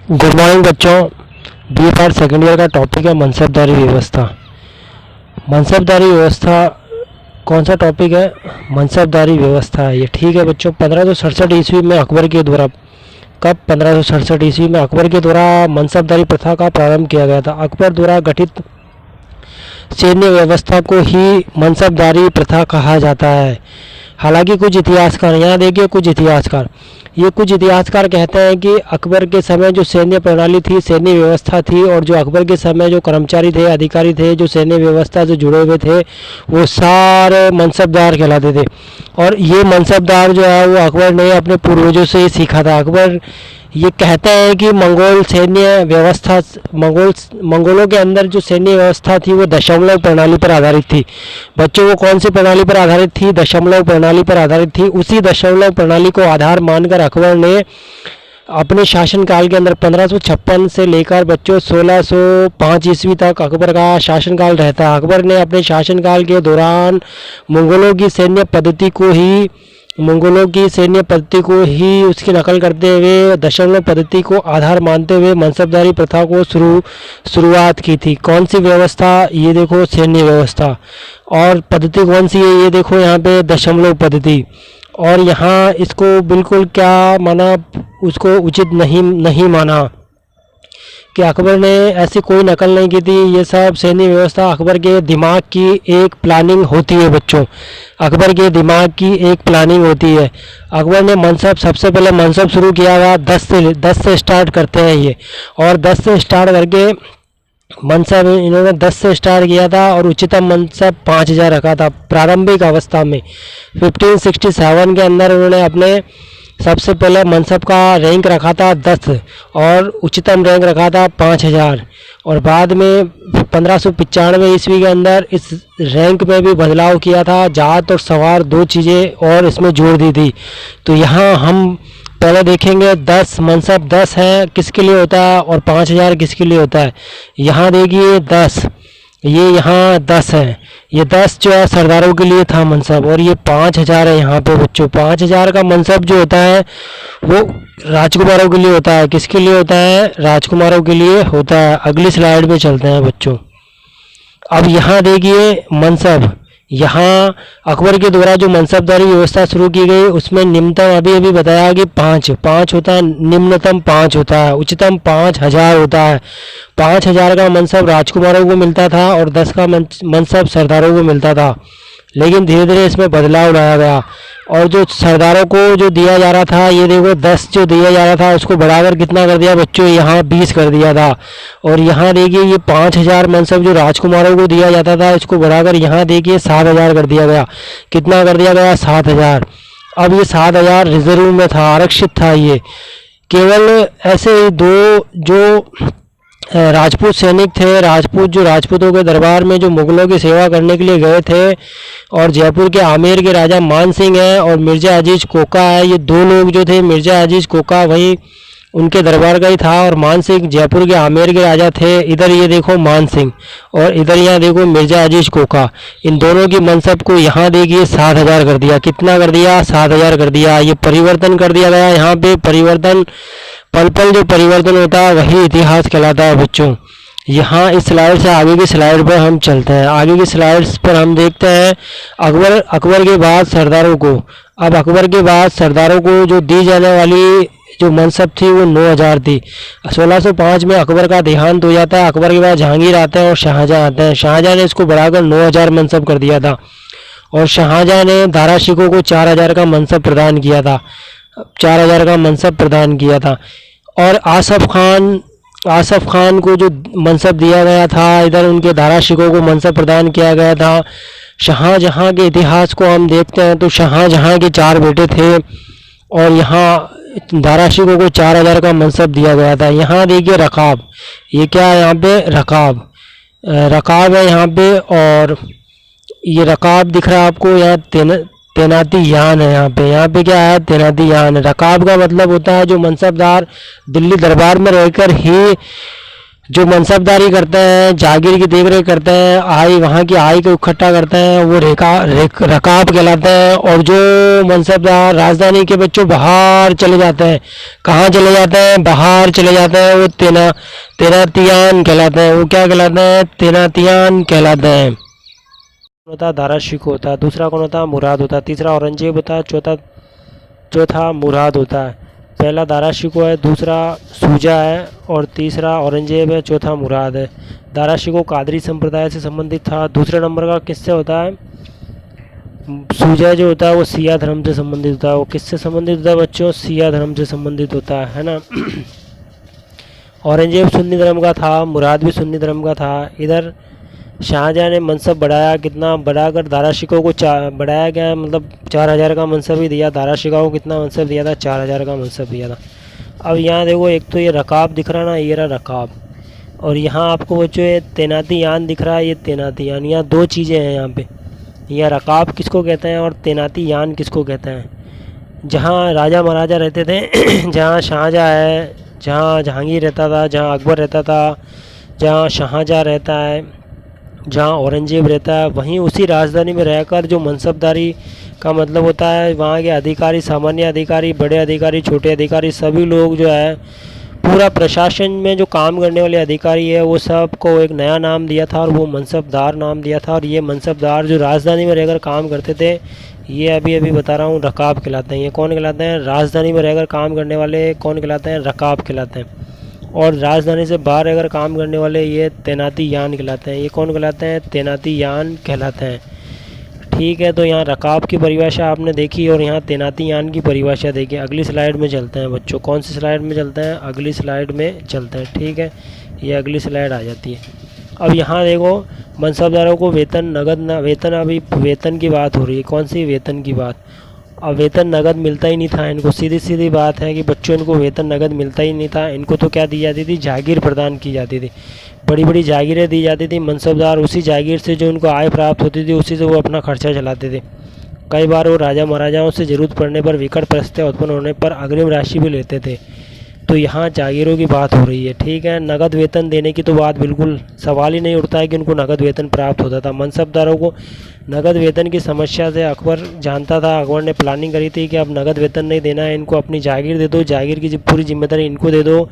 Good morning बच्चों। BFR second year का topic है मनसबदारी व्यवस्था। मनसबदारी व्यवस्था कौन सा टॉपिक है? मनसबदारी व्यवस्था है ये। ठीक है बच्चों, 1567 ईस्वी में अकबर के द्वारा, कब? 1567 ईस्वी में अकबर के द्वारा मनसबदारी प्रथा का प्रारंभ किया गया था। अकबर द्वारा गठित सैन्य व्यवस्था को ही मनसबदारी प्रथा कहा जाता है। हालांकि कुछ इतिहासकार, यहाँ देखिए कुछ इतिहासकार कहते हैं कि अकबर के समय जो सैन्य प्रणाली थी, सैन्य व्यवस्था थी, और जो अकबर के समय जो कर्मचारी थे, अधिकारी थे, जो सैन्य व्यवस्था से जुड़े हुए थे, वो सारे मनसबदार कहलाते थे। और ये मनसबदार जो है वो अकबर ने अपने पूर्वजों से ही सीखा था। अकबर ये कहते हैं कि मंगोल सैन्य व्यवस्था, मंगोलों के अंदर जो सैन्य व्यवस्था थी वो दशमलव प्रणाली पर आधारित थी। बच्चों, वो कौन सी प्रणाली पर आधारित थी? दशमलव प्रणाली पर आधारित थी। उसी दशमलव प्रणाली को आधार मानकर अकबर ने अपने शासनकाल के अंदर 1556 से लेकर बच्चों 1605 ईस्वी तक अकबर का शासनकाल रहता है। अकबर ने अपने शासनकाल के दौरान मंगोलों की सैन्य पद्धति को ही उसकी नकल करते हुए, दशमलव पद्धति को आधार मानते हुए मनसबदारी प्रथा को शुरुआत की थी। कौन सी व्यवस्था? ये देखो सैन्य व्यवस्था। और पद्धति कौन सी है? ये देखो यहाँ पे दशमलव पद्धति। और यहाँ इसको बिल्कुल क्या माना, उसको उचित नहीं माना कि अकबर ने ऐसी कोई नकल नहीं की थी। ये सब सैन्य व्यवस्था अकबर के दिमाग की एक प्लानिंग होती है बच्चों, अकबर के दिमाग की एक प्लानिंग होती है। अकबर ने सबसे पहले मनसब शुरू किया था 10 से स्टार्ट करते हैं ये, और 10 से स्टार्ट करके मनसब इन्होंने 10 से स्टार्ट किया था, और उच्चतम मनसब 5000 रखा था प्रारंभिक अवस्था में। 1567 के अंदर उन्होंने अपने सबसे पहले मनसब का रैंक रखा था 10 और उच्चतम रैंक रखा था 5000। और बाद में 1595 ईस्वी के अंदर इस रैंक में भी बदलाव किया था, जात और सवार 2 चीज़ें और इसमें जोड़ दी थी। तो यहाँ हम पहले देखेंगे 10 मनसब 10 है किसके लिए होता है, और 5000 किसके लिए होता है। यहाँ देखिए 10, ये यहाँ 10 है, ये 10 जो है सरदारों के लिए था मनसब, और ये 5000 है यहाँ पे बच्चों। 5000 का मनसब जो होता है वो राजकुमारों के लिए होता है। किसके लिए होता है? राजकुमारों के लिए होता है। अगली स्लाइड पे चलते हैं बच्चों। अब यहाँ देखिए मनसब, यहाँ अकबर के द्वारा जो मनसबदारी व्यवस्था शुरू की गई उसमें निम्नतम अभी बताया कि 5 होता है, निम्नतम 5 होता है, उच्चतम 5000 होता है। 5000 का मनसब राजकुमारों को मिलता था और 10 का मनसब सरदारों को मिलता था। लेकिन धीरे धीरे इसमें बदलाव लाया गया, और जो सरदारों को जो दिया जा रहा था, ये देखो 10 जो दिया जा रहा था उसको बढ़ाकर कितना कर दिया बच्चों? यहाँ 20 कर दिया था। और यहाँ देखिए ये 5000 मनसब जो राजकुमारों को दिया जाता था इसको बढ़ाकर यहाँ देखिए 7000 कर दिया गया। कितना कर दिया गया? 7000। अब ये 7000 रिजर्व में था, आरक्षित था। ये केवल ऐसे ही 2 जो राजपूत सैनिक थे, राजपूतों के दरबार में जो मुगलों की सेवा करने के लिए गए थे, और जयपुर के आमेर के राजा मान सिंह है और मिर्ज़ा अजीज कोका है। ये 2 लोग जो थे, मिर्ज़ा अजीज कोका वही उनके दरबार का ही था, और मान सिंह जयपुर के आमेर के राजा थे। इधर ये देखो मान सिंह, और इधर यहाँ देखो मिर्ज़ा अजीज कोका। इन दोनों की मनसब को यहाँ देखिए 7000 कर दिया। कितना कर दिया? 7000 कर दिया। ये परिवर्तन कर दिया गया यहाँ पे। परिवर्तन पल जो परिवर्तन होता है वही इतिहास कहलाता है बच्चों। यहाँ इस स्लाइड से आगे की स्लाइड पर हम चलते हैं। आगे की स्लाइड्स पर हम देखते हैं अकबर के बाद सरदारों को। अब अकबर के बाद सरदारों को जो दी जाने वाली जो मनसब थी वो 9000 थी। 1605 में अकबर का देहांत हो जाता है। अकबर के बाद जहांगीर आते हैं और शाहजहां आते हैं। शाहजहां ने इसको बढ़ाकर 9000 मनसब कर दिया था, और शाहजहां ने दारा शिकोह को 4000 का मनसब प्रदान किया था। 4000 का मनसब प्रदान किया था। और आसफ खान को जो मनसब दिया गया था, इधर उनके दारा शिकोह को मनसब प्रदान किया गया था। शाहजहां के इतिहास को हम देखते हैं तो शाहजहां के 4 बेटे थे, और यहाँ दारा शिकोह को 4000 का मनसब दिया गया था। यहाँ देखिए रकाब, ये क्या है? यहाँ पे रकाब है यहाँ पे, और ये रकाब दिख रहा है आपको। यहाँ तैनाती यान है यहाँ पे क्या है? तैनाती यान। रकाब का मतलब होता है जो मनसबदार दिल्ली दरबार में रहकर ही जो मनसबदारी करते हैं, जागीर की देखरेख करते हैं, वहाँ की आय को इकट्ठा करते हैं, वो रकाब कहलाते हैं। और जो मनसबदार राजधानी के बच्चों बाहर चले जाते हैं, कहाँ चले जाते हैं, बाहर चले जाते हैं, वो तेनातियान कहलाते हैं। वो क्या कहलाते हैं, तेनातियान कहलाते हैं। होता दारा शिको होता है, दूसरा कौन होता है, मुराद होता है, तीसरा औरंगजेब होता है, चौथा मुराद होता है। पहला दारा शिको है, दूसरा सूजा है और तीसरा औरंगजेब है, चौथा मुराद है। दारा शिको कादरी संप्रदाय से संबंधित था। दूसरे नंबर का किससे होता है, सूजा जो होता है वो सिया धर्म से संबंधित होता है। वो किससे संबंधित होता है बच्चों, सिया धर्म से संबंधित होता है ना। औरंगजेब सुन्नी धर्म का था, मुराद भी सुन्नी धर्म का था। इधर शाहजहाँ ने मनसब बढ़ाया, कितना बढ़ाकर दारा शिकोह को बढ़ाया गया, मतलब 4000 का मनसब ही दिया। दारा शिकोह को कितना मनसब दिया था, 4000 का मनसब दिया था। अब यहाँ देखो, एक तो ये रकाब दिख रहा ना, ये रहा रकाब, और यहाँ आपको बच्चों ये तैनाती यान दिख रहा है, ये तैनाती यान। यहाँ दो चीज़ें हैं यहाँ पे, यह रकाब किसको कहते हैं और तैनाती यान किसको कहते हैं। जहाँ राजा महाराजा रहते थे, जहाँ शाहजहाँ है, जहाँ जहांगीर रहता था, जहाँ अकबर रहता था, जहाँ शाहजहाँ रहता है, जहाँ औरंगजेब रहता है, वहीं उसी राजधानी में रहकर जो मनसबदारी का मतलब होता है, वहाँ के अधिकारी, सामान्य अधिकारी, बड़े अधिकारी, छोटे अधिकारी, सभी लोग जो है, पूरा प्रशासन में जो काम करने वाले अधिकारी है, वो सबको एक नया नाम दिया था और वो मनसबदार नाम दिया था। और ये मनसबदार जो राजधानी में रहकर काम करते थे, ये अभी बता रहा हूँ, रकाब कहलाते हैं। ये कौन कहलाते हैं, राजधानी में रहकर काम करने वाले कौन कहलाते हैं, रकाब कहलाते हैं। और राजधानी से बाहर अगर काम करने वाले ये तैनाती यान कहलाते हैं। ये कौन कहलाते हैं, तैनाती यान कहलाते हैं। ठीक है, तो यहाँ रकाब की परिभाषा आपने देखी और यहाँ तैनाती यान की परिभाषा देखी। अगली स्लाइड में चलते हैं बच्चों। कौन सी स्लाइड में चलते हैं, अगली स्लाइड में चलते हैं। ठीक है, ये अगली स्लाइड आ जाती है। अब यहाँ देखो, मनसबदारों को वेतन नगद वेतन, अभी वेतन की बात हो रही है। कौन सी वेतन की बात, अब वेतन नगद मिलता ही नहीं था इनको। सीधी सीधी बात है कि बच्चों, इनको वेतन नगद मिलता ही नहीं था। इनको तो क्या दी जाती थी, जागीर प्रदान की जाती थी, बड़ी बड़ी जागीरें दी जाती थी। मनसबदार उसी जागीर से जो उनको आय प्राप्त होती थी, उसी से वो अपना खर्चा चलाते थे। कई बार वो राजा महाराजाओं से ज़रूरत पड़ने पर, विकट परिस्थितियाँ उत्पन्न होने पर अग्रिम राशि भी लेते थे। तो यहाँ जागीरों की बात हो रही है। ठीक है, नगद वेतन देने की तो बात बिल्कुल सवाल ही नहीं उठता है कि उनको नगद वेतन प्राप्त होता था। मनसबदारों को नगद वेतन की समस्या से अकबर जानता था। अकबर ने प्लानिंग करी थी कि अब नगद वेतन नहीं देना है, इनको अपनी जागीर दे दो, जागीर की पूरी जिम्मेदारी इनको दे दो।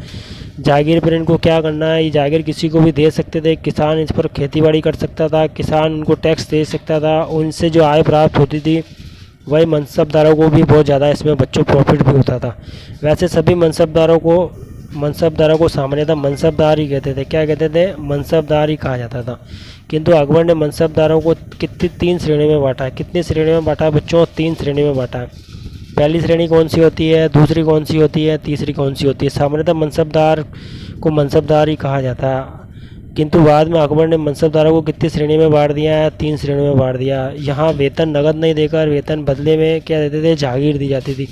जागीर पर इनको क्या करना है, ये जागीर किसी को भी दे सकते थे। किसान इस पर खेतीबाड़ी कर सकता था, किसान उनको टैक्स दे सकता था, उनसे जो आय प्राप्त होती थी वही मनसबदारों को भी बहुत ज़्यादा इसमें बच्चों प्रॉफिट भी होता था। वैसे सभी मनसबदारों को सामान्यतः मनसबदार ही कहते थे। क्या कहते थे, मनसबदार ही कहा जाता था। किंतु अकबर ने मनसबदारों को कितनी 3 श्रेणी में बांटा है। कितनी श्रेणी में बांटा है बच्चों, 3 श्रेणी में बांटा है। पहली श्रेणी कौन सी होती है, दूसरी कौन सी होती है, तीसरी कौन सी होती है। सामान्यतः मनसबदार को मनसबदार ही कहा जाता है, किंतु बाद में अकबर ने मनसबदारों को कितनी श्रेणी में बांट दिया है, 3 श्रेणी में बांट दिया। यहाँ वेतन नगद नहीं देकर वेतन बदले में क्या देते थे, जागीर दी जाती थी।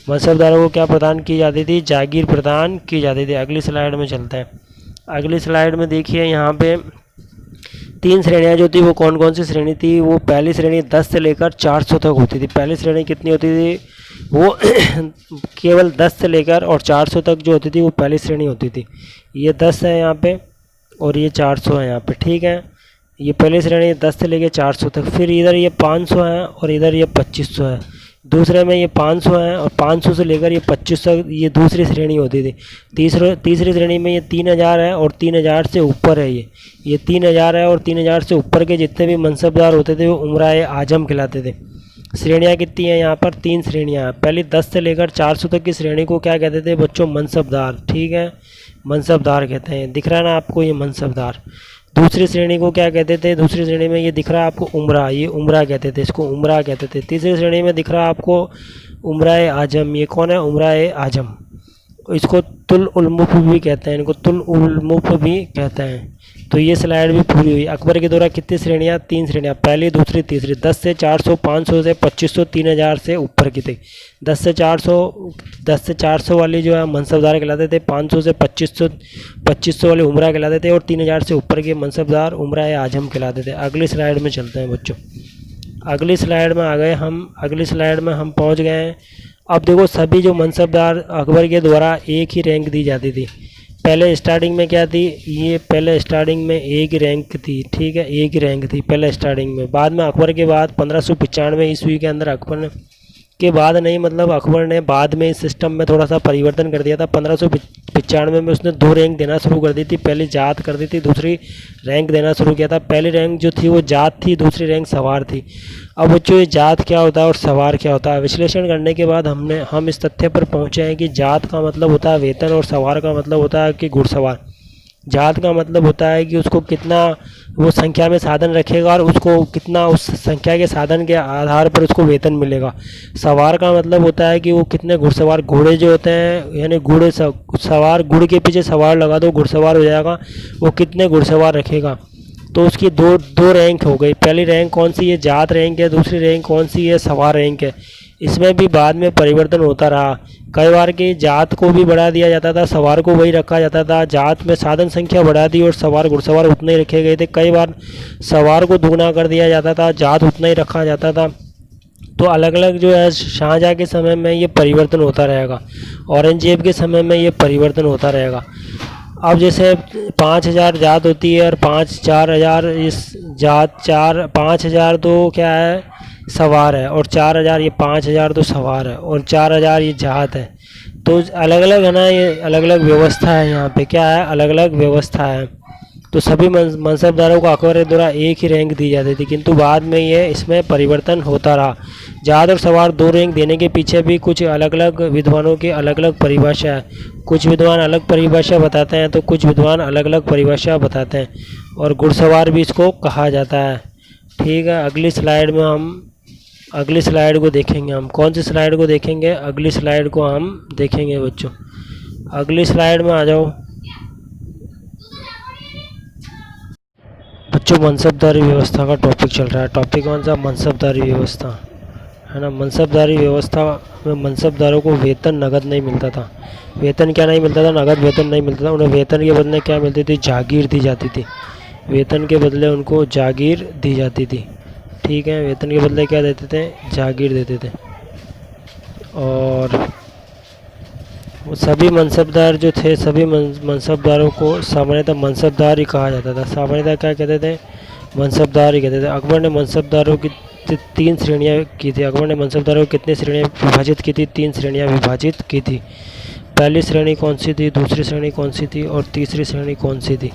मनसबदारों को क्या प्रदान की जाती थी, जागीर प्रदान की जाती थी। अगली स्लाइड में चलते हैं। अगली स्लाइड में देखिए, यहाँ पे 3 श्रेणियाँ जो थी वो कौन कौन सी श्रेणी थी। वो पहली श्रेणी 10 से लेकर 400 तक होती थी। पहली श्रेणी कितनी होती थी, वो केवल 10 से लेकर और 400 तक जो होती थी वो पहली श्रेणी होती थी। ये 10 है यहाँ पे और ये 400 है यहाँ पे। ठीक है, ये पहली श्रेणी 10 से लेकर 400 तक। फिर इधर ये 500 है और इधर ये 2500 है। दूसरे में ये 500 है और 500 से लेकर ये 2500 तक ये दूसरी श्रेणी होती थी। तीसरी श्रेणी में ये 3000 है और 3000 से ऊपर है। ये 3000 है और 3000 से ऊपर के जितने भी मनसबदार होते थे वो उमराए आजम कहलाते थे। श्रेणियाँ कितनी हैं यहाँ पर, 3 श्रेणियाँ हैं। पहली 10 से लेकर 400 तक की श्रेणी को क्या कहते थे बच्चों, मनसबदार। ठीक है, मनसबदार कहते हैं। दिख रहा है ना आपको ये मनसबदार। दूसरी श्रेणी को क्या कहते थे, दूसरी श्रेणी में ये दिख रहा है आपको उमरा, ये उमरा कहते थे, इसको उमरा कहते थे। तीसरी श्रेणी में दिख रहा है आपको उमराए आजम, ये कौन है, उमराए आजम। इसको तुल उल मुल्क भी कहते हैं, इनको तुल उल मुल्क भी कहते हैं। तो ये स्लाइड भी पूरी हुई। अकबर के दौरान कितनी श्रेणियाँ, 3 श्रेणियाँ, पहली दूसरी तीसरी। 10 से 400, 500 से 2500, 3000 से ऊपर की थी। 10 से 400 वाली जो है मनसबदार कहलाते थे। 500 से 2500 वाले उमरा कहलाते थे और 3000 से ऊपर के मनसबदार उमरा आजम कहलाते थे। अगली स्लाइड में चलते हैं बच्चों। अगली स्लाइड में आ गए हम, अगली स्लाइड में हम पहुँच गए हैं। अब देखो, सभी जो मनसबदार अकबर के द्वारा एक ही रैंक दी जाती थी। पहले स्टार्टिंग में क्या थी, ये पहले स्टार्टिंग में एक रैंक थी, ठीक है, एक रैंक थी पहले स्टार्टिंग में। बाद में अकबर के बाद 1595 ईस्वी के अंदर अकबर ने के बाद नहीं, मतलब अकबर ने बाद में इस सिस्टम में थोड़ा सा परिवर्तन कर दिया था। 1595 में उसने 2 रैंक देना शुरू कर दी थी, पहली जात कर दी थी, दूसरी रैंक देना शुरू किया था। पहली रैंक जो थी वो जात थी, दूसरी रैंक सवार थी। अब बच्चों ये जात क्या होता है और सवार क्या होता है, विश्लेषण करने के बाद हम इस तथ्य पर पहुँचे हैं कि जात का मतलब होता है वेतन और सवार का मतलब होता है कि घुड़सवार। जात का मतलब होता है कि उसको कितना वो संख्या में साधन रखेगा और उसको कितना उस संख्या के साधन के आधार पर उसको वेतन मिलेगा। सवार का मतलब होता है कि वो कितने घुड़सवार, घोड़े जो होते हैं यानी घोड़े सवार, गुड़ के पीछे सवार लगा दो घुड़सवार हो जाएगा, वो कितने घुड़सवार रखेगा। तो उसकी दो रैंक हो गई। पहली रैंक कौन सी है, जात रैंक है, दूसरी रैंक कौन सी है, सवार रैंक है। इसमें भी बाद में परिवर्तन होता रहा। कई बार की जात को भी बढ़ा दिया जाता था, सवार को वही रखा जाता था। जात में साधन संख्या बढ़ा दी और सवार घुड़सवार उतने ही रखे गए थे। कई बार सवार को दुगना कर दिया जाता था, जात उतना ही रखा जाता था। तो अलग अलग जो है शाहजहाँ के समय में ये परिवर्तन होता रहेगा, औरंगजेब के समय में ये परिवर्तन होता रहेगा। अब जैसे 5000 जात होती है और 4,000 इस जात 5,000 तो क्या है सवार है, और 4,000 ये 5,000 तो सवार है, और 4,000 ये जात है। तो अलग अलग है ना, ये अलग अलग व्यवस्था है। यहाँ पे क्या है, अलग अलग व्यवस्था है। तो सभी मनसबदारों को अकबर के द्वारा एक ही रैंक दी जाती थी, किंतु बाद में ये इसमें परिवर्तन होता रहा। जात और सवार 2 रैंक देने के पीछे भी कुछ अलग अलग विद्वानों की अलग अलग परिभाषा है। कुछ विद्वान अलग परिभाषा बताते हैं तो कुछ विद्वान अलग अलग परिभाषा बताते हैं, और घुड़सवार भी इसको कहा जाता है। ठीक है, अगली स्लाइड को देखेंगे हम। कौन सी स्लाइड को देखेंगे, अगली स्लाइड को हम देखेंगे बच्चों। अगली स्लाइड में आ जाओ बच्चों। मनसबदारी व्यवस्था का टॉपिक चल रहा है। टॉपिक कौन सा, मनसबदारी व्यवस्था, है ना। मनसबदारी व्यवस्था में मनसबदारों को वेतन नगद नहीं मिलता था। वेतन क्या नहीं मिलता था, नगद वेतन नहीं मिलता था। उन्हें वेतन के बदले क्या मिलती थी, जागीर दी जाती थी। वेतन के बदले उनको जागीर दी जाती थी। ठीक है, वेतन के बदले क्या देते थे, जागीर देते थे। और वो सभी मनसबदार जो थे, सभी मनसबदारों को सामान्यतः मनसबदार ही कहा जाता था। सामान्यतः क्या कहते थे, मनसबदार ही कहते थे। अकबर ने मनसबदारों की 3 श्रेणियाँ की थी। अकबर ने मनसबदारों को कितनी श्रेणियाँ विभाजित की थी, 3 श्रेणियाँ विभाजित की थी। पहली श्रेणी कौन सी थी, दूसरी श्रेणी कौन सी थी और तीसरी श्रेणी कौन सी थी।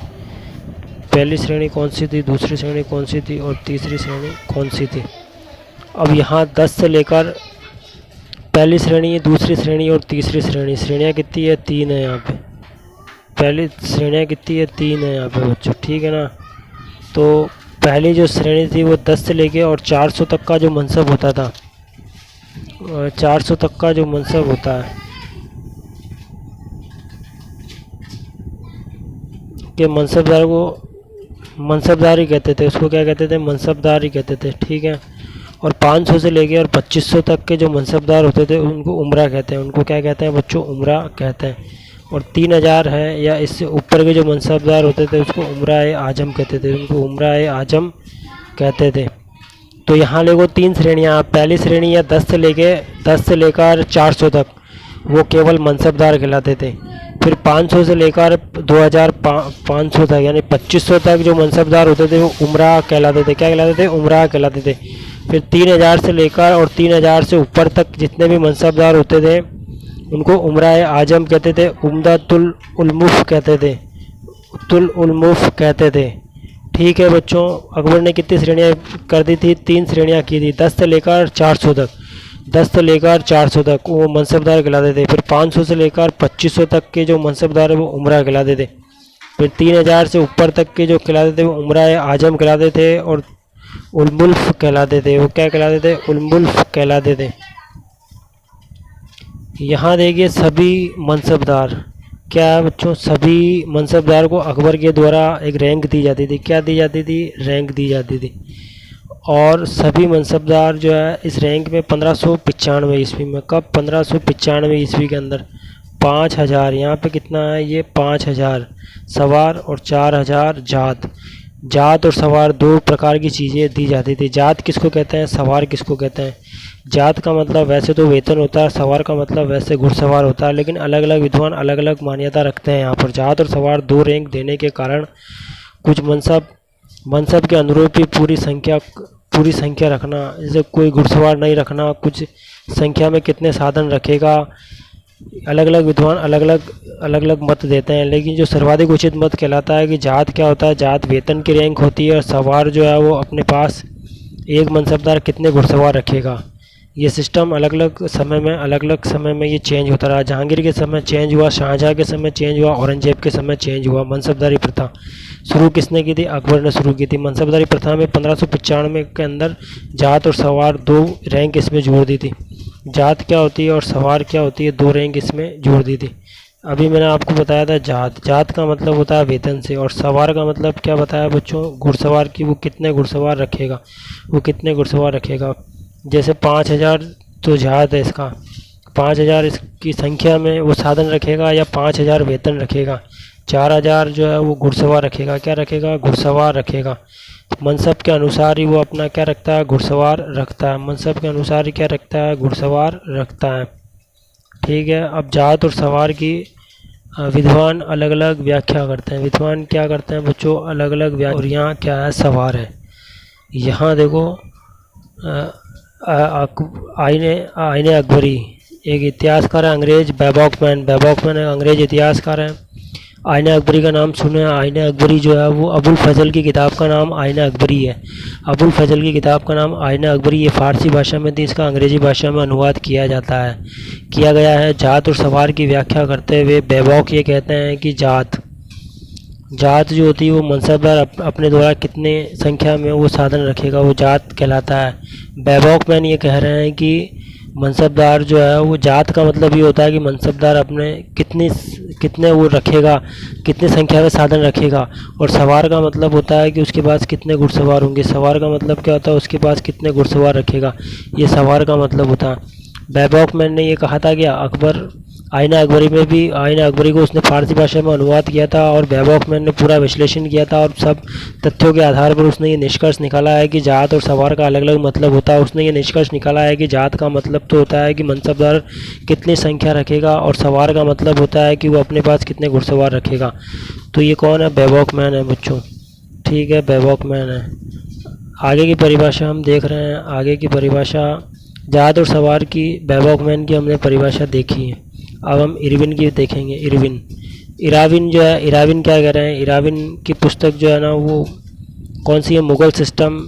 पहली श्रेणी कौन सी थी, दूसरी श्रेणी कौन सी थी और तीसरी श्रेणी कौन सी थी। अब यहाँ 10 से लेकर पहली श्रेणी, दूसरी श्रेणी और तीसरी श्रेणी, श्रेणियाँ कितनी है, 3 है यहाँ पे। पहली श्रेणियाँ कितनी है, 3 है यहाँ पे बच्चों। ठीक है ना। तो पहली जो श्रेणी थी वो 10 से लेके और 400 तक का जो मनसब होता था, 400 तक का जो मनसब होता है कि मनसबदार को मनसबदार ही कहते थे। उसको क्या कहते थे, मनसबदार ही कहते थे। ठीक है। और 500 से लेके और 2500 तक के जो मनसबदार होते थे उनको उमरा कहते हैं। उनको क्या कहते हैं बच्चों, उमरा कहते हैं। और 3000 है या इससे ऊपर के जो मनसबदार होते थे उसको उमरा आजम कहते थे। उनको उमरा आजम कहते थे। तो यहाँ देखो 3 श्रेणियाँ। पहली श्रेणी या 10 से लेकर 400 तक वो केवल मनसबदार कहलाते थे। फिर 500 से लेकर 2500 तक यानी 2500 तक जो मनसबदार होते थे वो उमरा कहलाते थे। क्या कहलाते थे, उमरा कहलाते थे। फिर 3000 से लेकर और 3000 से ऊपर तक जितने भी मनसबदार होते थे उनको उमरा आजम कहते थे, उम्दतुल उलमुफ कहते थे, तुल उलमुफ कहते थे। ठीक है बच्चों, अकबर ने कितनी श्रेणियाँ कर दी थी, 3 श्रेणियाँ की थी। 10 से लेकर 400 तक, 10 से लेकर 400 तक वो मनसबदार कहलाते थे। फिर 500 से लेकर 2500 तक के जो मनसबदार है वो उमरा कहलाते थे। फिर 3000 से ऊपर तक के जो कहलाते थे वो उमरा आजम कहलाते थे और उलमुल्फ कहलाते थे। वो क्या कहलाते थे, उलमुल्फ कहलाते थे। यहाँ देखिए सभी मनसबदार, क्या है बच्चों, सभी मनसबदार को अकबर के द्वारा एक रैंक दी जाती थी। क्या दी जाती थी, रैंक दी जाती थी। और सभी मनसबदार जो है इस रैंक में 1595 ईस्वी में, कब, 1595 ईस्वी के अंदर 5000, यहाँ पे कितना है ये 5000 सवार और 4000 जात। जात और सवार 2 प्रकार की चीज़ें दी जाती थी। जात किसको कहते हैं, सवार किसको कहते हैं, जात का मतलब वैसे तो वेतन होता है, सवार का मतलब वैसे घुड़सवार होता है, लेकिन अलग अलग विद्वान अलग अलग मान्यता रखते हैं। यहाँ पर जात और सवार दो रैंक देने के कारण कुछ मनसब के अनुरूप ही पूरी संख्या रखना, जैसे कोई घुड़सवार नहीं रखना, कुछ संख्या में कितने साधन रखेगा, अलग अलग विद्वान अलग अलग मत देते हैं। लेकिन जो सर्वाधिक उचित मत कहलाता है कि जात क्या होता है, जात वेतन की रैंक होती है, और सवार जो है वो अपने पास एक मनसबदार कितने घुड़सवार रखेगा। ये सिस्टम अलग अलग समय में ये चेंज होता रहा। जहांगीर के समय चेंज हुआ, शाहजहाँ के समय चेंज हुआ, औरंगजेब के समय चेंज हुआ। मनसबदारी प्रथा शुरू किसने की थी? अकबर ने शुरू की थी। मनसबदारी प्रथा में 1595 के अंदर जात और सवार दो रैंक इसमें जोड़ दी थी। जात क्या होती है और सवार क्या होती है, दो रैंक इसमें जोड़ दी थी। अभी मैंने आपको बताया था जात का मतलब होता है वेतन से, और सवार का मतलब क्या बताया बच्चों? घुड़सवार की वो कितने घुड़सवार रखेगा। जैसे 5000 तो जात है इसका, 5000 इसकी संख्या में वो साधन रखेगा, या 5000 वेतन रखेगा। 4000 जो है वो घुड़सवार रखेगा। क्या रखेगा? घुड़सवार रखेगा। मनसब के अनुसार ही वो अपना क्या रखता है? घुड़सवार रखता है। मनसब के अनुसार ही क्या रखता है? घुड़सवार रखता है। ठीक है। अब जात और सवार की विद्वान अलग अलग व्याख्या करते हैं। विद्वान क्या करते हैं बच्चों? अलग अलग व्याख्या। और यहाँ क्या है? सवार है। यहाँ देखो आईने अकबरी, एक इतिहासकार है अंग्रेज, बैबॉकमैन एक अंग्रेज इतिहासकार है। आईने अकबरी का नाम सुने? आईने अकबरी जो है वो अबुल फजल की किताब का नाम आईने अकबरी है। अबुल फजल की किताब का नाम आईने अकबरी, ये फ़ारसी भाषा में थी, इसका अंग्रेज़ी भाषा में अनुवाद किया गया है। जात और सवार की व्याख्या करते हुए बैबॉक ये कहते हैं कि जात जो होती है वो मनसबदार अपने द्वारा कितने संख्या में वो साधन रखेगा, वो जात कहलाता है। बैबॉकमैन ये कह रहे हैं कि मनसबदार जो है वो जात का मतलब ये होता है कि मनसबदार अपने कितने वो रखेगा, कितने संख्या में साधन रखेगा। और सवार का मतलब होता है कि उसके पास कितने घुड़सवार होंगे। सवार का मतलब क्या होता है? उसके पास कितने घुड़सवार रखेगा, ये सवार का मतलब होता है। बैबॉकमैन ने ये कहा था कि आईना अकबरी को उसने फ़ारसी भाषा में अनुवाद किया था, और बैबॉकमैन ने पूरा विश्लेषण किया था, और सब तथ्यों के आधार पर उसने ये निष्कर्ष निकाला है कि जात और सवार का अलग अलग मतलब होता है। उसने ये निष्कर्ष निकाला है कि जात का मतलब तो होता है कि मनसबदार कितनी संख्या रखेगा, और सवार का मतलब होता है कि वो अपने पास कितने घुड़सवार रखेगा। तो ये कौन है? बैबॉकमैन है बच्चों। ठीक है, बैबॉकमैन है। आगे की परिभाषा हम देख रहे हैं। आगे की परिभाषा जात और सवार की बैबॉकमैन की हमने परिभाषा देखी है। अब हम इरविन की देखेंगे। इराविन जो है, इराविन क्या कह रहे हैं? इराविन की पुस्तक जो है ना वो कौन सी है? मुगल सिस्टम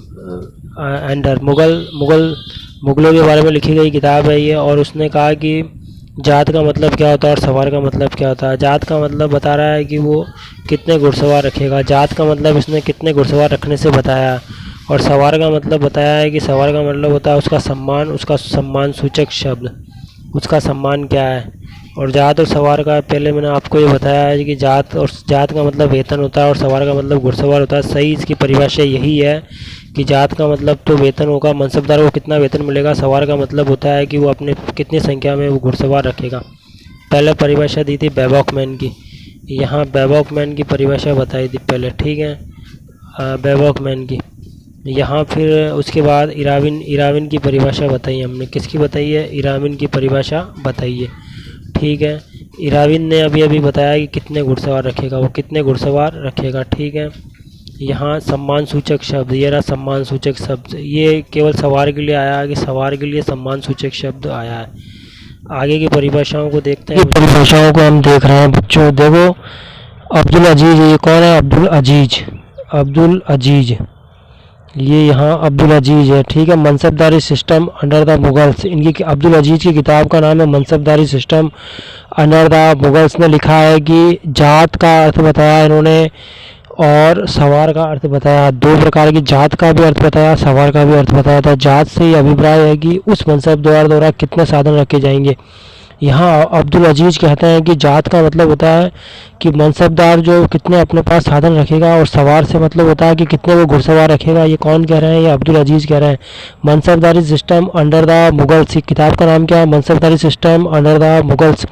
एंडर, मुगलों के बारे में लिखी गई किताब है ये। और उसने कहा कि जात का मतलब क्या होता है और सवार का मतलब क्या होता है। जात का मतलब बता रहा है कि वो कितने घुड़सवार रखेगा। जात का मतलब इसने कितने घुड़सवार रखने से बताया। और सवार का मतलब बताया है कि सवार का मतलब होता है उसका सम्मान सूचक शब्द, उसका सम्मान क्या है। और जात और सवार का पहले मैंने आपको ये बताया है कि जात का मतलब वेतन होता है, और सवार का मतलब घुड़सवार होता है। सही इसकी परिभाषा यही है कि जात का मतलब तो वेतन होगा, मनसबदार को कितना वेतन मिलेगा। सवार का मतलब होता है कि वो अपने कितनी संख्या में वो घुड़सवार रखेगा। पहले परिभाषा दी थी बैबॉकमैन की, यहाँ बैबॉकमैन की परिभाषा बताई थी पहले। ठीक है, बैबॉकमैन की। यहाँ फिर उसके बाद इराविन की परिभाषा बताई हमने। किसकी बताई है? इराविन की परिभाषा बताई है। ठीक है, इराविन ने अभी बताया कि कितने घुड़सवार रखेगा, वो कितने घुड़सवार रखेगा। ठीक है, यहाँ सम्मान सूचक शब्द, ये रहा सम्मान सूचक शब्द। ये केवल सवार के लिए आया है कि सवार के लिए सम्मान सूचक शब्द आया है। आगे की परिभाषाओं को देखते हैं। परिभाषाओं को हम देख रहे हैं बच्चों। देखो, अब्दुल अजीज, ये कौन है? अब्दुल अजीज, ये यहाँ अब्दुल अजीज है। ठीक है, Mansabdari system under the Mughals, इनकी अब्दुल अजीज की किताब का नाम है Mansabdari system under the Mughals. ने लिखा है कि जात का अर्थ बताया इन्होंने और सवार का अर्थ बताया। दो प्रकार की जात का भी अर्थ बताया, सवार का भी अर्थ बताया था। जात से ये अभिप्राय है कि उस मनसबदार द्वारा कितने साधन रखे जाएंगे। यहाँ अब्दुल अजीज कहते हैं कि जात का मतलब होता है कि मनसबदार जो कितने अपने पास साधन रखेगा, और सवार से मतलब होता है कि कितने वो घुड़सवार रखेगा। ये कौन कह रहे हैं? ये अब्दुल अजीज कह रहे हैं। Mansabdari system under the Mughals, किताब का नाम क्या है? Mansabdari system under the Mughals.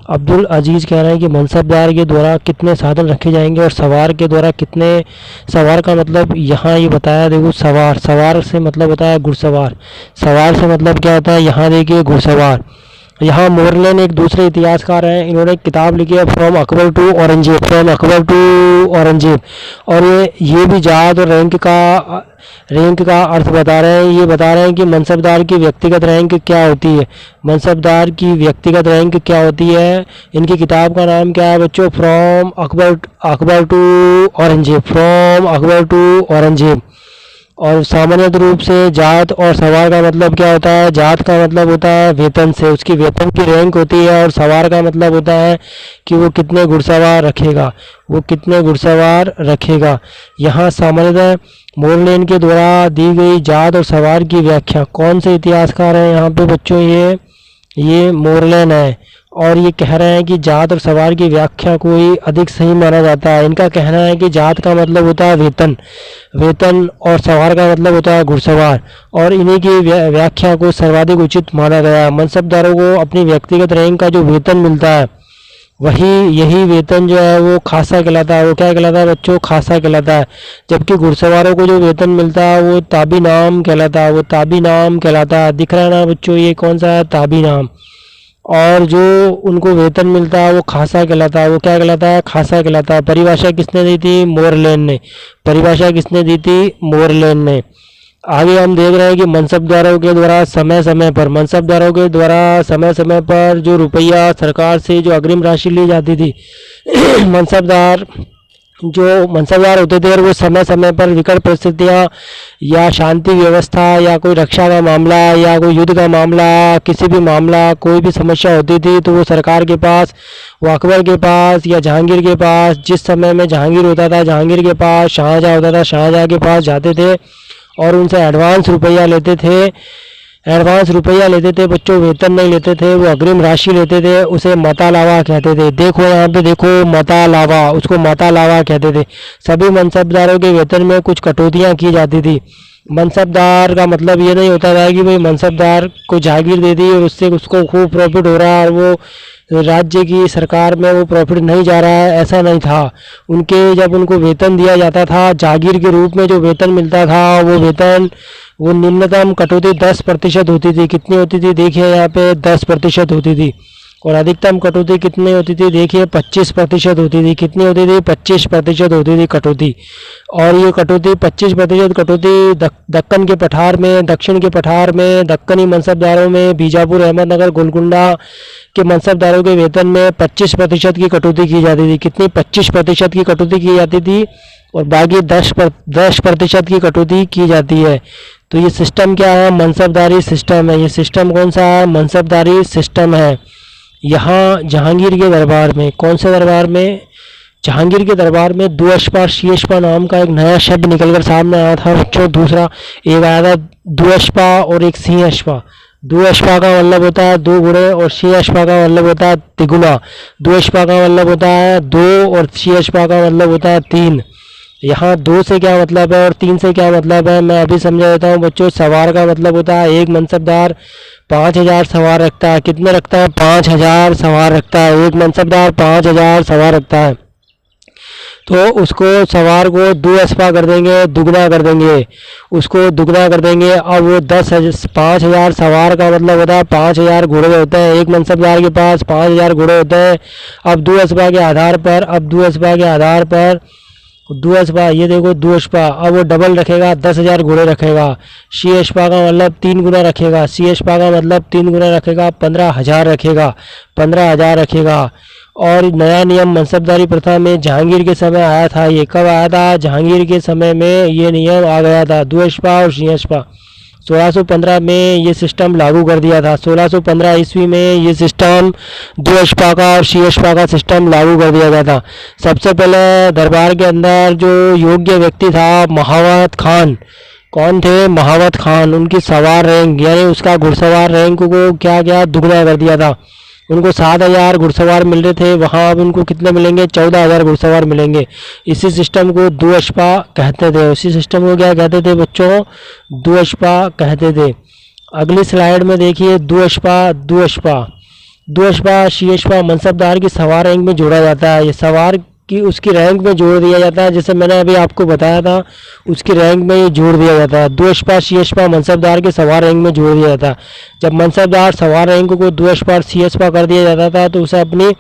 Abdul Aziz कह रहे हैं कि मनसबदार के द्वारा कितने साधन रखे जाएंगे और सवार के द्वारा कितने। सवार का मतलब यहाँ ये बताया, देखो सवार, सवार से मतलब होता है घुड़सवार। सवार से मतलब क्या होता है, यहाँ देखिए घुड़सवार। यहाँ मोरलेन एक दूसरे इतिहासकार हैं, इन्होंने एक किताब लिखी है from Akbar to Aurangzeb, from Akbar to Aurangzeb. और ये भी जात और रैंक का अर्थ बता रहे हैं। ये बता रहे हैं कि मनसबदार की व्यक्तिगत रैंक क्या होती है, मनसबदार की व्यक्तिगत रैंक क्या होती है। इनकी किताब का नाम क्या है बच्चों, from Akbar to Aurangzeb, from Akbar to Aurangzeb. और सामान्य रूप से जात और सवार का मतलब क्या होता है, जात का मतलब होता है वेतन से, उसकी वेतन की रैंक होती है। और सवार का मतलब होता है कि वो कितने घुड़सवार रखेगा, वो कितने घुड़सवार रखेगा। यहाँ सामान्यतः मोरलेन के द्वारा दी गई जात और सवार की व्याख्या, कौन से इतिहासकार हैं यहाँ पे बच्चों, ये मोरलेन है। और ये कह रहे हैं कि जात और सवार की व्याख्या को ही अधिक सही माना जाता है। इनका कहना है कि जात का मतलब होता है वेतन, और सवार का मतलब होता है घुड़सवार, और इन्हीं की व्याख्या को सर्वाधिक उचित माना गया है। मनसबदारों को अपनी व्यक्तिगत रैंक का जो वेतन मिलता है, यही वेतन जो है वो खासा कहलाता है। वो क्या कहलाता है बच्चों, खासा कहलाता है। जबकि घुड़सवारों को जो वेतन मिलता है वो ताबी नाम कहलाता है, वो ताबी नाम कहलाता है। दिख रहा है ना बच्चों, ये कौन सा है, ताबी नाम। और जो उनको वेतन मिलता है वो खासा कहलाता है, वो क्या कहलाता है, खासा कहलाता है। परिभाषा किसने दी थी, मोरलेन ने। परिभाषा किसने दी थी, मोरलेन ने। आगे हम देख रहे हैं कि मनसबदारों के द्वारा समय समय पर जो रुपया सरकार से जो अग्रिम राशि ली जाती थी मनसबदार होते थे, और वो समय समय पर विकट परिस्थितियाँ या शांति व्यवस्था या कोई रक्षा का मामला या कोई युद्ध का मामला, किसी भी मामला, कोई भी समस्या होती थी तो वो सरकार के पास, वो अकबर के पास या जहांगीर के पास, जिस समय में जहांगीर होता था जहांगीर के पास, शाहजहाँ होता था शाहजहाँ के पास जाते थे और उनसे एडवांस रुपया लेते थे बच्चों। वेतन नहीं लेते थे, वो अग्रिम राशि लेते थे, उसे मतालावा कहते थे। देखो यहाँ पे देखो, मतालावा, उसको मतालावा कहते थे। सभी मनसबदारों के वेतन में कुछ कटौतियाँ की जाती थी। मनसबदार का मतलब ये नहीं होता था कि भाई मनसबदार को जागीर दे दी और उससे उसको खूब प्रॉफिट हो रहा है और वो राज्य की सरकार में वो प्रॉफिट नहीं जा रहा है, ऐसा नहीं था। जब उनको वेतन दिया जाता था जागीर के रूप में, जो वेतन मिलता था वो निम्नतम कटौती 10% होती थी। कितनी होती थी, देखिए यहाँ पे 10% होती थी। और अधिकतम कटौती कितनी होती थी, देखिए 25% होती थी। कितनी होती थी, 25% होती थी कटौती। और ये कटौती 25% कटौती दक्कन के पठार में, दक्षिण के पठार में, दक्कनी मनसबदारों में, बीजापुर, अहमदनगर, गोलकुंडा के मनसबदारों के वेतन में 25% की कटौती की जाती थी। कितनी, 25% की कटौती की जाती थी और बाकी 10% की कटौती की जाती है। तो ये सिस्टम क्या है, मनसबदारी सिस्टम है। ये सिस्टम कौन सा है, मनसबदारी सिस्टम है। यहाँ जहांगीर के दरबार में, कौन से दरबार में, जहांगीर के दरबार में दुअशपा शीयशपा नाम का एक नया शब्द निकलकर सामने आया था बच्चों। दूसरा एक आया था दुअशपा और एक सिंहशपा। दुअशपा का मतलब होता है 2 गुणे और सिंहशपा का मतलब होता है तिगुना। दुअशपा का मतलब होता है 2 और सिंहशपा का मतलब होता है 3। यहाँ 2 से क्या मतलब है और 3 से क्या मतलब है, मैं अभी समझा देता हूँ बच्चों। सवार का मतलब होता है एक मनसबदार 5000 सवार रखता है। कितने रखता है, 5000 सवार रखता है। एक मनसबदार 5000 सवार रखता है, तो उसको सवार को 2 अस्पा कर देंगे, दुगना कर देंगे, उसको दुगना कर देंगे। अब वो 5000 सवार का मतलब होता है 5000 घोड़े होते हैं। एक मनसबदार के पास 5000 घोड़े होते हैं। अब 2 अस्पा के आधार पर दुअशपा, ये देखो दुअशपा, अब वो डबल रखेगा, 10,000 घोड़े रखेगा। शीअशपा का मतलब 3 गुना रखेगा। शीअशपा का मतलब 3 गुना रखेगा, 15,000 रखेगा। और नया नियम मनसबदारी प्रथा में जहांगीर के समय आया था। ये कब आया था, जहांगीर के समय में ये नियम आ गया था। दुअशपा और शीअशपा 1615 में ये सिस्टम लागू कर दिया था। 1615 ईस्वी में ये सिस्टम दुअशपा का और शीअशपा का सिस्टम लागू कर दिया गया था। सबसे पहले दरबार के अंदर जो योग्य व्यक्ति था महावत खान, कौन थे, महावत खान, उनकी सवार रैंक यानी उसका घुड़सवार रैंक को क्या किया, दुगना कर दिया था। उनको 7,000 घुड़सवार मिल रहे थे, वहाँ अब उनको कितने मिलेंगे, 14,000 घुड़सवार मिलेंगे। इसी सिस्टम को दुअशपा कहते थे। उसी सिस्टम को क्या कहते थे बच्चों, दुअशपा कहते थे। अगली स्लाइड में देखिए दुअशपा द्वशपा शीशपा मनसबदार की सवार रैंक में जोड़ा जाता है। ये सवार की उसकी रैंक में जोड़ दिया जाता है, जैसे मैंने अभी आपको बताया था उसकी रैंक में ये जोड़ दिया जाता है। द्वशपा शीशपा मनसबदार के सवार रैंक में जोड़ दिया जाता है। जब मनसबदार सवार रैंक को द्वशपा शीशपा कर दिया जाता था तो उसे अपनी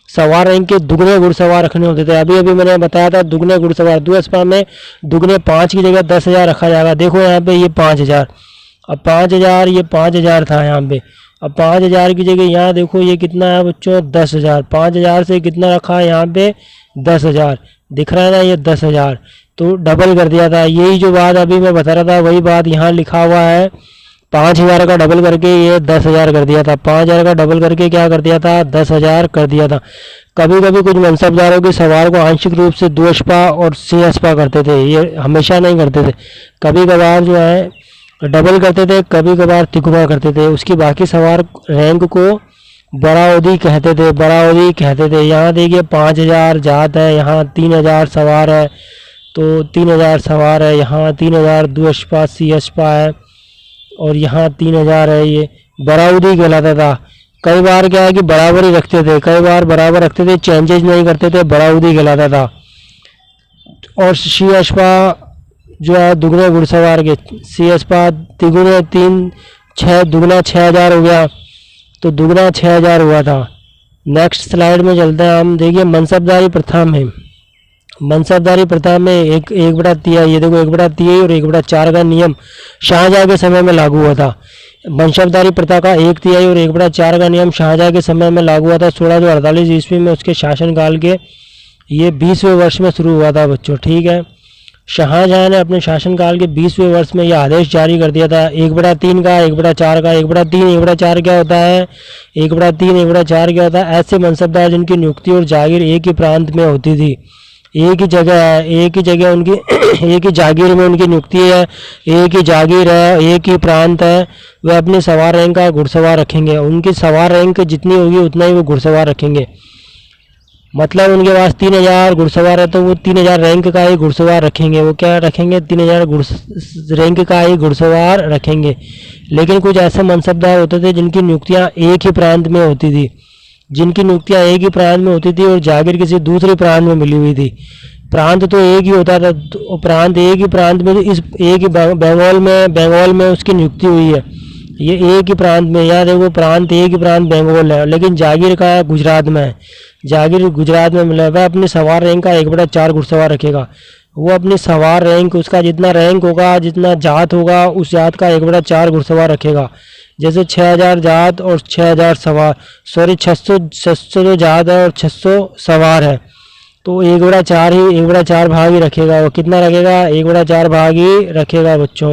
सवार रैंक के दुगने घुड़सवार रखने होते थे। अभी अभी मैंने बताया था दुगने घुड़सवार, द्वशपा में दुगने 5 की जगह 10,000 रखा जाएगा। देखो यहाँ पे ये 5,000, अब 5,000, ये 5,000 था यहाँ पे, अब 5,000 की जगह यहाँ देखो ये कितना है बच्चों 10,000। 5,000 से कितना रखा है यहाँ पे 10,000, दिख रहा है ना ये 10,000, तो डबल कर दिया था। यही जो बात अभी मैं बता रहा था वही बात यहाँ लिखा हुआ है। 5,000 का डबल करके ये 10,000 कर दिया था। 5,000 का डबल करके क्या कर दिया था 10,000 कर दिया था। कभी कभी कुछ मनसबदारों के सवार को आंशिक रूप से द्वशपा और शीशपा करते थे, ये हमेशा नहीं करते थे। कभी कभार जो है डबल करते थे, कभी कभार तिगुना करते थे। उसकी बाकी सवार रैंक को बराउदी कहते थे, बराउदी कहते थे। यहाँ देखिए 5,000 जात है, यहाँ 3,000 सवार है, तो 3,000 सवार है, यहाँ 3,000 द्वशपा शीशपा है और यहाँ 3,000 है। ये बराउदी कहलाता था। कई बार क्या है कि बराबर ही रखते थे, कई बार बराबर रखते थे, चेंजेस नहीं करते थे, बराउदी कहलाता था। और शीशपा जो है दुगने घुड़सवार के, शीशपा तिगुने 3 6 दुगना 6,000 हो गया, तो दुगना 6,000 हुआ था। नेक्स्ट स्लाइड में चलते हैं हम। देखिए मनसबदारी प्रथा में, मनसबदारी प्रथा में एक 1/3, ये देखो 1/3 और 1/4 का नियम शाहजहाँ के समय में लागू हुआ था। मनसबदारी प्रथा का 1/3 और 1/4 का नियम शाहजहाँ के समय में लागू हुआ था 1648 ईस्वी में। उसके शासनकाल के ये 20वें वर्ष में शुरू हुआ था बच्चों, ठीक है। शाहजहाँ ने अपने शासनकाल के 20वें वर्ष में यह आदेश जारी कर दिया था 1/3 का, 1/4 का। 1/3 1/4 क्या होता है, 1/3 1/4 क्या होता है, ऐसे मनसबदार जिनकी नियुक्ति और जागीर एक ही प्रांत में होती थी, एक ही जगह है, एक ही जगह उनकी एक ही जागीर में उनकी नियुक्ति है, एक ही जागीर है, एक ही प्रांत है, वे अपनी सवार रैंक का घुड़सवार रखेंगे। उनकी सवार रैंक जितनी होगी उतना ही वो घुड़सवार रखेंगे। मतलब उनके पास 3,000 घुड़सवार है तो वो 3,000 रैंक का ही घुड़सवार रखेंगे। वो क्या रखेंगे 3,000 रैंक का ही घुड़सवार रखेंगे। लेकिन कुछ ऐसे मनसबदार होते थे जिनकी नियुक्तियां एक ही प्रांत में होती थी, जिनकी नियुक्तियां एक ही प्रांत में होती थी और जागीर किसी दूसरे प्रांत में मिली हुई थी। प्रांत तो एक ही होता था, तो प्रांत एक ही प्रांत में, इस एक ही बंगाल में उसकी नियुक्ति हुई है, ये एक ही प्रांत में। याद है वो प्रांत एक ही प्रांत बंगाल है, लेकिन जागीर का गुजरात में है, जागीर गुजरात में मिला। वह अपनी सवार रैंक का 1/4 घुड़सवार रखेगा। वो अपनी सवार रैंक, उसका जितना रैंक होगा, जितना जात होगा, उस जात का 1/4 घुड़सवार रखेगा। जैसे 6,000 जात और 6,000 सवार, सॉरी 600 जात है और 600 सवार है, तो 1/4 भाग ही रखेगा। वो कितना रखेगा 1/4 भाग ही रखेगा बच्चों।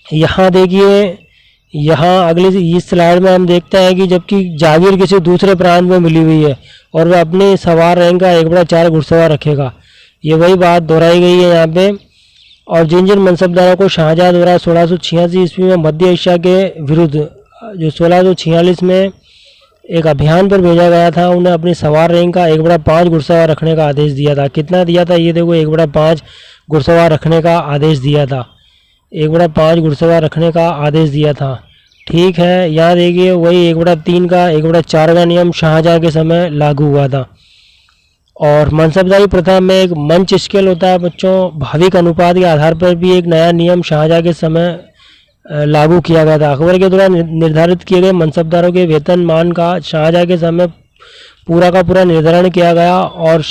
यहाँ देखिए, यहाँ अगली इस स्लाइड में हम देखते हैं कि जबकि जागीर किसी दूसरे प्रांत में मिली हुई है और वह अपने सवार रैंक का 1/4 घुड़सवार रखेगा। ये वही बात दोहराई गई है यहाँ पे। और जिन जिन मनसबदारों को शाहजहाँ द्वारा 1686 ईस्वी में मध्य एशिया के विरुद्ध जो 1646 में एक अभियान पर भेजा गया था, उन्हें अपनी सवार रैंक का 1/5 घुड़सवार रखने का आदेश दिया था। कितना दिया था ये देखो 1/5 घुड़सवार रखने का आदेश दिया था, 1/5 घुड़सवार रखने का आदेश दिया था, ठीक है। यहाँ देखिए वही 1/3 का 1/4 का नियम शाहजहाँ के समय लागू हुआ था। और मनसबदारी प्रथा में एक मंच स्केल होता है बच्चों, भाविक अनुपात के आधार पर भी एक नया नियम शाहजहाँ के समय लागू किया गया था। अकबर के द्वारा निर्धारित किए गए मनसबदारों के वेतन मान का शाहजहाँ के समय पूरा का पूरा निर्धारण किया गया और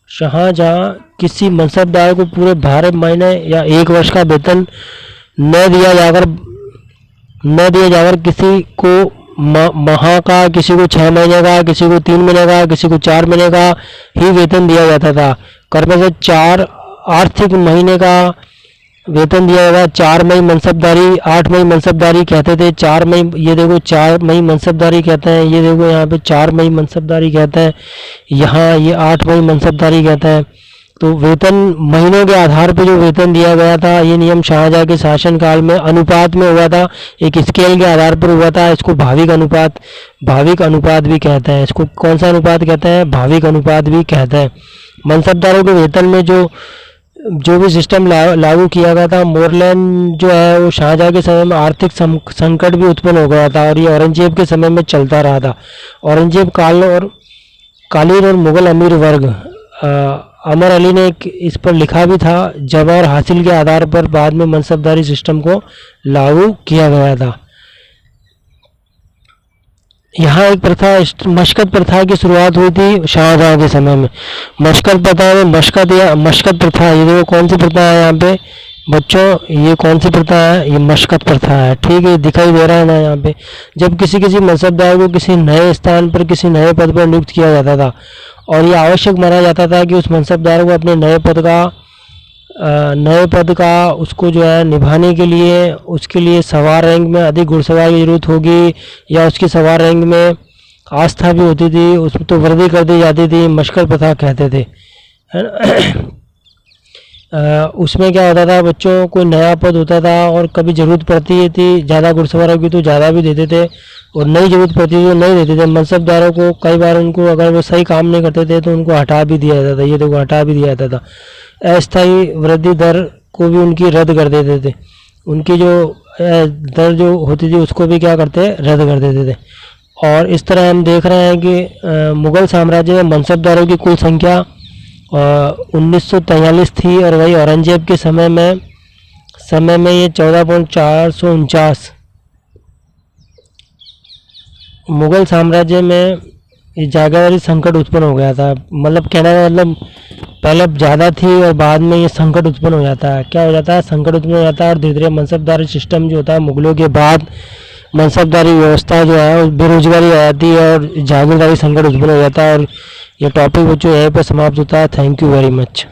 शाहजहाँ किसी मनसबदार को पूरे 12 महीने या 1 वर्ष का वेतन न दिया जाकर किसी को माह का, किसी को 6 महीने का, किसी को 3 महीने का, किसी को 4 महीने का ही वेतन दिया जाता था। क्रम से 4 आर्थिक महीने का वेतन दिया जाएगा। 4 मई मनसबदारी, 8 मई मनसबदारी कहते थे। 4 मई, ये देखो 4 मई मनसबदारी कहते हैं, ये देखो यहाँ पे 4 मई मनसबदारी कहते हैं, यहाँ ये 8 मई मनसबदारी कहते हैं। तो वेतन महीनों के आधार पर जो वेतन दिया गया था, ये नियम शाहजहाँ के शासनकाल में अनुपात में हुआ था, एक स्केल के आधार पर हुआ था। इसको भाविक अनुपात भी कहते हैं। इसको कौन सा अनुपात कहते हैं, भाविक अनुपात भी कहते हैं। मनसबदारों के वेतन में जो जो भी सिस्टम लागू किया गया था, मोरलैंड जो है वो शाहजहाँ के समय में आर्थिक संकट भी उत्पन्न हो गया था और ये औरंगजेब के समय में चलता रहा था। औरंगजेब कालीन और मुगल अमीर वर्ग, अमर अली ने इस पर लिखा भी था, जब और हासिल के आधार पर बाद में मनसबदारी सिस्टम को लागू किया गया था। यहाँ एक प्रथा मशकत प्रथा की शुरुआत हुई थी शाहजहाँ के समय में। मशकत प्रथा में मशकत प्रथा, ये देखो कौन सी प्रथा है यहाँ पे बच्चों, ये कौन सी प्रथा है, ये मशकत प्रथा है, ठीक है, दिखाई दे रहा है ना यहाँ पे। जब किसी मनसबदार को किसी नए स्थान पर किसी नए पद पर नियुक्त किया जाता था और ये आवश्यक माना जाता था कि उस मनसबदार को अपने नए पद का उसको जो है निभाने के लिए उसके लिए सवार रैंक में अधिक घुड़सवार की जरूरत होगी या उसकी सवार रैंक में आस्था भी होती थी, उसमें तो वृद्धि कर दी जाती थी, मशकत प्रथा कहते थे, है ना। उसमें क्या होता था बच्चों, कोई नया पद होता था और कभी ज़रूरत पड़ती थी ज़्यादा घुड़सवारों की तो ज़्यादा भी देते थे और नहीं ज़रूरत पड़ती थी तो नहीं देते थे। मनसबदारों को कई बार उनको अगर वो सही काम नहीं करते थे तो उनको हटा भी दिया जाता था, ये देखो हटा भी दिया जाता था। अस्थायी वृद्धि दर को भी उनकी रद्द कर देते थे, उनकी जो दर जो होती थी उसको भी क्या करते रद्द कर देते थे। और इस तरह हम देख रहे हैं कि मुग़ल साम्राज्य में मनसबदारों की कुल संख्या 1943 थी और वही औरंगजेब के समय में ये 14,449। मुग़ल साम्राज्य में ये जागीरदारी संकट उत्पन्न हो गया था, मतलब कहने का मतलब पहले ज़्यादा थी और बाद में ये संकट उत्पन्न हो जाता है। क्या हो जाता है, संकट उत्पन्न हो जाता है और धीरे धीरे मनसबदारी सिस्टम जो होता है, मुग़लों के बाद मनसबदारी व्यवस्था जो है बेरोजगारी आ जाती है और जागीरदारी संकट उत्पन्न हो जाता है। और ये टॉपिक बच्चों यहीं पर समाप्त होता है। Thank you very much.